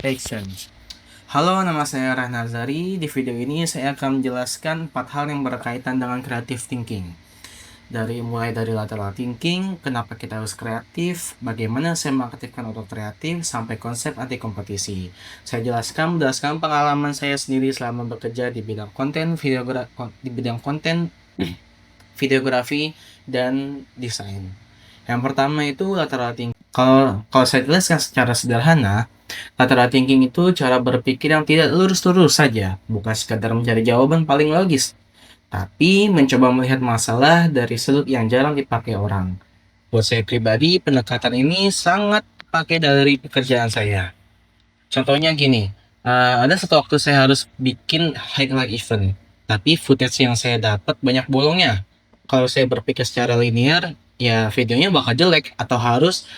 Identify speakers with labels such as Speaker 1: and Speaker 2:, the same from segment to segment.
Speaker 1: Action. Halo, nama saya Rahnazari. Di video ini saya akan menjelaskan 4 hal yang berkaitan dengan creative thinking. Mulai dari lateral thinking, kenapa kita harus kreatif, bagaimana saya mengaktifkan otot kreatif, sampai konsep anti kompetisi. Saya jelaskan berdasarkan pengalaman saya sendiri selama bekerja di bidang konten, videografi, dan desain. Yang pertama itu lateral thinking. Kalau saya jelaskan secara sederhana, lateral thinking itu cara berpikir yang tidak lurus-lurus saja, bukan sekadar mencari jawaban paling logis, tapi mencoba melihat masalah dari sudut yang jarang dipakai orang. Buat saya pribadi, pendekatan ini sangat pakai dari pekerjaan saya. Contohnya gini, ada satu waktu saya harus bikin highlight event, tapi footage yang saya dapat banyak bolongnya. Kalau saya berpikir secara linear, ya videonya bakal jelek atau harus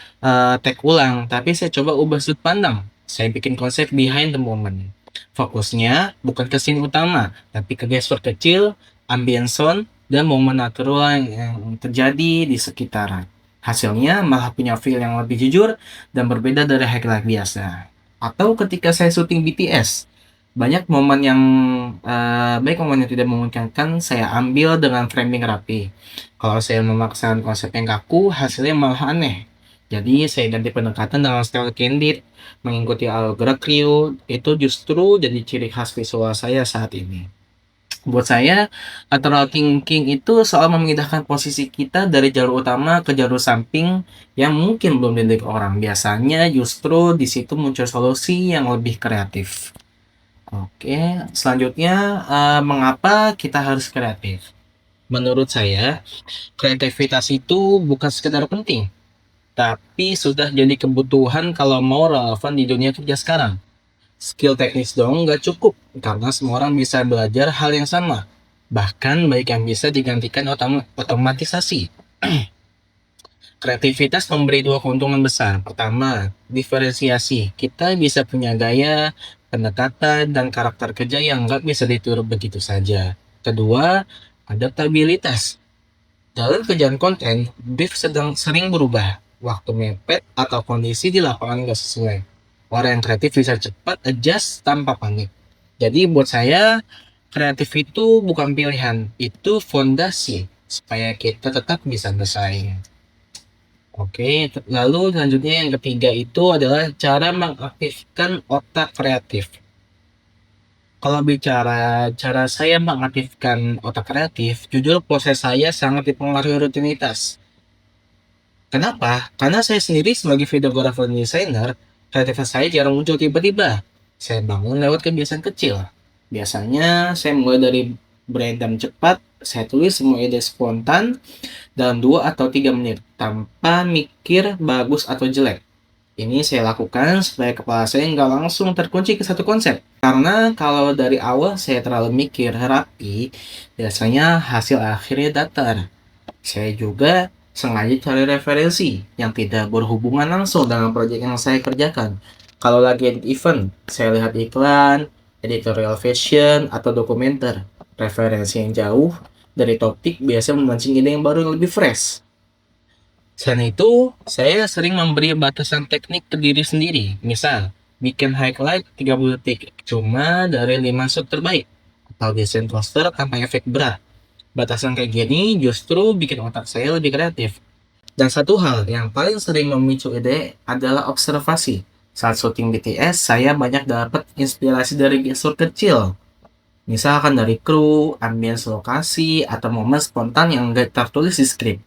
Speaker 1: take ulang. Tapi saya coba ubah sudut pandang. Saya bikin konsep behind the moment. Fokusnya bukan ke scene utama, tapi ke gestur kecil, ambient sound, dan momen natural yang terjadi di sekitaran. Hasilnya malah punya feel yang lebih jujur dan berbeda dari highlight biasa. Atau ketika saya syuting BTS, banyak momen yang baik momen yang tidak memungkinkan saya ambil dengan framing rapi. Kalau saya memaksakan konsep yang kaku, hasilnya malah aneh. Jadi saya ganti pendekatan dengan style candid, mengikuti alur gerak kru, itu justru jadi ciri khas visual saya saat ini. Buat saya, lateral thinking itu soal memindahkan posisi kita dari jalur utama ke jalur samping yang mungkin belum dilirik orang. Biasanya justru di situ muncul solusi yang lebih kreatif. Oke, selanjutnya mengapa kita harus kreatif? Menurut saya, kreativitas itu bukan sekedar penting, tapi sudah jadi kebutuhan kalau mau relevan di dunia kerja sekarang. Skill teknis dong nggak cukup, karena semua orang bisa belajar hal yang sama. Bahkan baik yang bisa digantikan otomatisasi. Kreativitas memberi dua keuntungan besar. Pertama, diferensiasi. Kita bisa punya gaya, pendekatan, dan karakter kerja yang nggak bisa ditiru begitu saja. Kedua, adaptabilitas. Dalam kerjaan konten, brief sedang sering berubah. Waktu mepet atau kondisi di lapangan nggak sesuai. Orang yang kreatif bisa cepat adjust tanpa panik. Jadi buat saya, kreatif itu bukan pilihan, itu fondasi supaya kita tetap bisa bersaing. Oke, lalu selanjutnya yang ketiga itu adalah cara mengaktifkan otak kreatif. Kalau bicara cara saya mengaktifkan otak kreatif, jujur proses saya sangat dipengaruhi rutinitas. Kenapa? Karena saya sendiri sebagai videographer dan desainer, kreativitas saya jarang muncul tiba-tiba. Saya bangun lewat kebiasaan kecil. Biasanya saya mulai dari brainstorm cepat, saya tulis semua ide spontan dalam 2 atau 3 menit tanpa mikir bagus atau jelek. Ini saya lakukan supaya kepala saya nggak langsung terkunci ke satu konsep. Karena kalau dari awal saya terlalu mikir rapi, biasanya hasil akhirnya datar. Saya juga sengaja cari referensi yang tidak berhubungan langsung dengan proyek yang saya kerjakan. Kalau lagi edit event, saya lihat iklan, editorial fashion, atau dokumenter. Referensi yang jauh dari topik biasa memancing ide yang baru yang lebih fresh. Selain itu, saya sering memberi batasan teknik ke diri sendiri. Misal, bikin highlight 30 detik cuma dari 5 shot terbaik. Atau desain poster tanpa efek berat. Batasan kayak gini justru bikin otak saya lebih kreatif. Dan satu hal yang paling sering memicu ide adalah observasi. Saat syuting BTS, saya banyak dapat inspirasi dari gestur kecil. Misalkan dari kru, ambience lokasi, atau momen spontan yang nggak tertulis di skrip.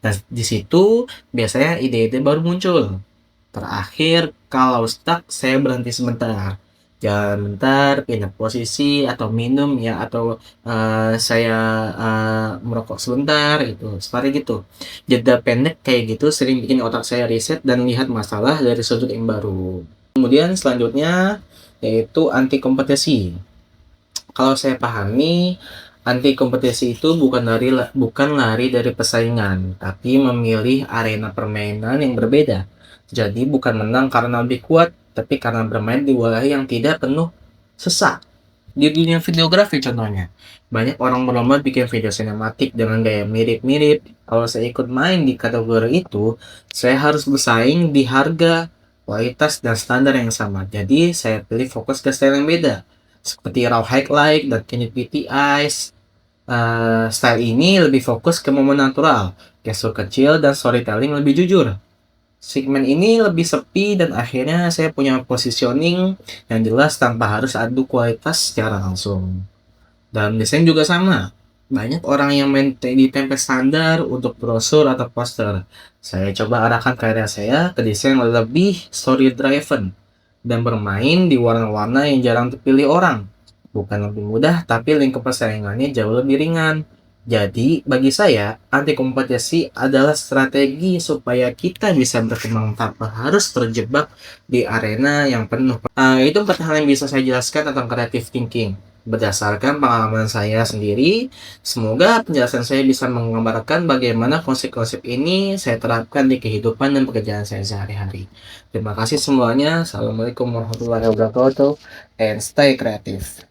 Speaker 1: Dan di situ biasanya ide-ide baru muncul. Terakhir, kalau stuck, saya berhenti sebentar. Jalan bentar, pindah posisi, atau minum ya, atau saya merokok sebentar, itu seperti gitu. Jeda pendek kayak gitu sering bikin otak saya reset dan lihat masalah dari sudut yang baru. Kemudian selanjutnya yaitu anti kompetisi. Kalau saya pahami, anti kompetisi itu bukan lari dari persaingan, tapi memilih arena permainan yang berbeda. Jadi bukan menang karena lebih kuat, tapi karena bermain di wilayah yang tidak penuh sesak. Di dunia videografi contohnya, banyak orang berlomba bikin video sinematik dengan gaya mirip-mirip. Kalau saya ikut main di kategori itu, saya harus bersaing di harga kualitas dan standar yang sama. Jadi saya pilih fokus ke style yang beda, seperti raw highlight dan connectivity eyes. Style ini lebih fokus ke momen natural, gestur kecil dan storytelling lebih jujur. Segmen ini lebih sepi dan akhirnya saya punya positioning yang jelas tanpa harus adu kualitas secara langsung. Dalam desain juga sama. Banyak orang yang main di template standar untuk brosur atau poster. Saya coba arahkan karya saya ke desain yang lebih story driven dan bermain di warna-warna yang jarang dipilih orang. Bukan lebih mudah, tapi lingkup persaingannya jauh lebih ringan. Jadi, bagi saya, anti kompetisi adalah strategi supaya kita bisa berkembang tanpa harus terjebak di arena yang penuh. Itu empat hal yang bisa saya jelaskan tentang creative thinking. Berdasarkan pengalaman saya sendiri, semoga penjelasan saya bisa menggambarkan bagaimana konsep-konsep ini saya terapkan di kehidupan dan pekerjaan saya sehari-hari. Terima kasih semuanya. Assalamualaikum warahmatullahi wabarakatuh. And stay creative.